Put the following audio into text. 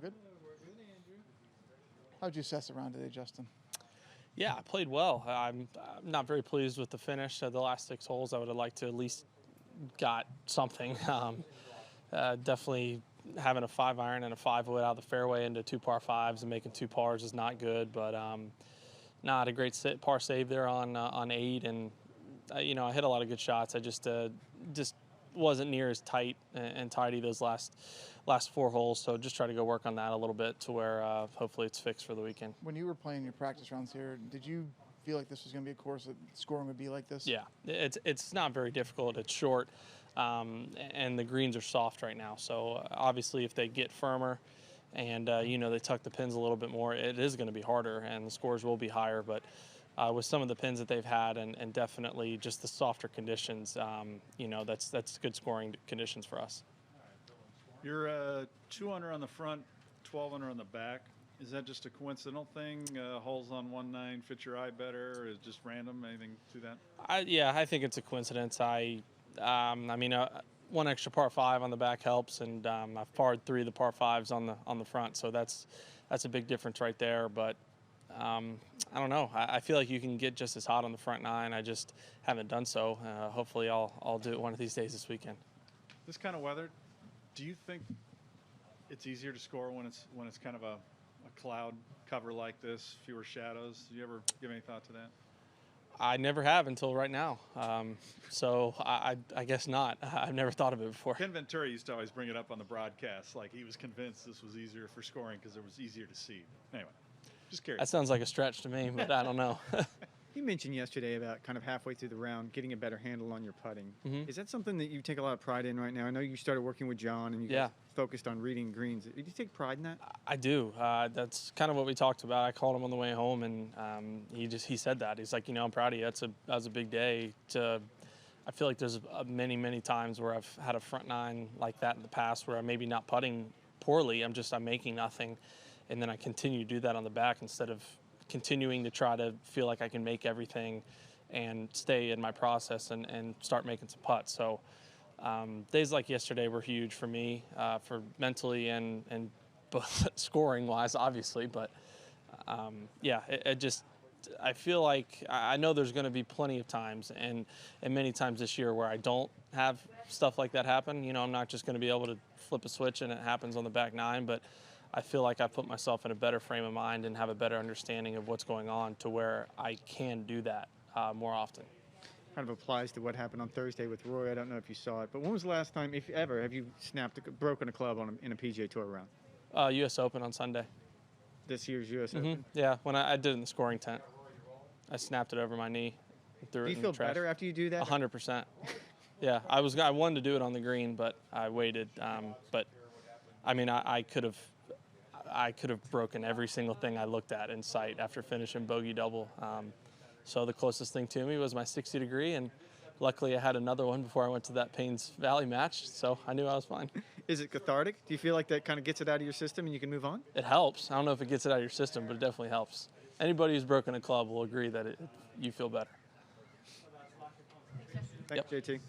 good? How'd you assess the round today, Justin? Yeah, I played well. I'm not very pleased with the finish of the last 6 holes. I would have liked to at least got something. Definitely having a 5-iron and a 5-wood out of the fairway into 2 par 5s and making 2 pars is not good. But not a great par save there on 8, and I hit a lot of good shots. I just wasn't near as tight and tidy those last 4 holes. So just try to go work on that a little bit to where hopefully it's fixed for the weekend. When you were playing your practice rounds here, did you feel like this was going to be a course that scoring would be like this? Yeah, it's not very difficult. It's short, and the greens are soft right now. So obviously, if they get firmer and they tuck the pins a little bit more, it is going to be harder, and the scores will be higher. But with some of the pins that they've had, and definitely just the softer conditions, that's good scoring conditions for us. You're 2 under on the front, 12 under on the back. Is that just a coincidental thing? Holes on 1-9 fit your eye better, or is it just random? Anything to that? I think it's a coincidence. One extra par 5 on the back helps, and I've parred 3 of the par 5s on the front, so that's a big difference right there. But I don't know. I feel like you can get just as hot on the front 9. I just haven't done so. Hopefully, I'll do it one of these days this weekend. This kind of weather, do you think it's easier to score when it's kind of a cloud cover like this, fewer shadows? Do you ever give any thought to that? I never have until right now. So I guess not. I've never thought of it before. Ken Venturi used to always bring it up on the broadcast, like he was convinced this was easier for scoring because it was easier to see. Anyway, just curious. That sounds like a stretch to me, but I don't know. You mentioned yesterday about kind of halfway through the round getting a better handle on your putting. Mm-hmm. Is that something that you take a lot of pride in right now? I know you started working with John and you guys focused on reading greens. Do you take pride in that? I do. That's kind of what we talked about. I called him on the way home, and he said that. He's like, I'm proud of you. That was a big day. I feel like there's many times where I've had a front 9 like that in the past where I'm maybe not putting poorly. I'm making nothing, and then I continue to do that on the back instead of continuing to try to feel like I can make everything and stay in my process and start making some putts. So days like yesterday were huge for me, for mentally and both scoring wise, obviously. But I feel like I know there's going to be plenty of times and many times this year where I don't have stuff like that happen. I'm not just going to be able to flip a switch and it happens on the back 9, but I feel like I put myself in a better frame of mind and have a better understanding of what's going on to where I can do that more often. Kind of applies to what happened on Thursday with Roy. I don't know if you saw it, but when was the last time, if ever, have you broken a club in a PGA Tour round? U.S. Open on Sunday. This year's U.S. Open? Yeah, when I did it in the scoring tent. I snapped it over my knee. Do you feel better after you do that? 100%. Yeah, I wanted to do it on the green, but I waited. I could have broken every single thing I looked at in sight after finishing bogey double. So the closest thing to me was my 60 degree, and luckily I had another one before I went to that Paynes Valley match, so I knew I was fine. Is it cathartic? Do you feel like that kind of gets it out of your system and you can move on? It helps. I don't know if it gets it out of your system, but it definitely helps. Anybody who's broken a club will agree that you feel better. Thanks, JT.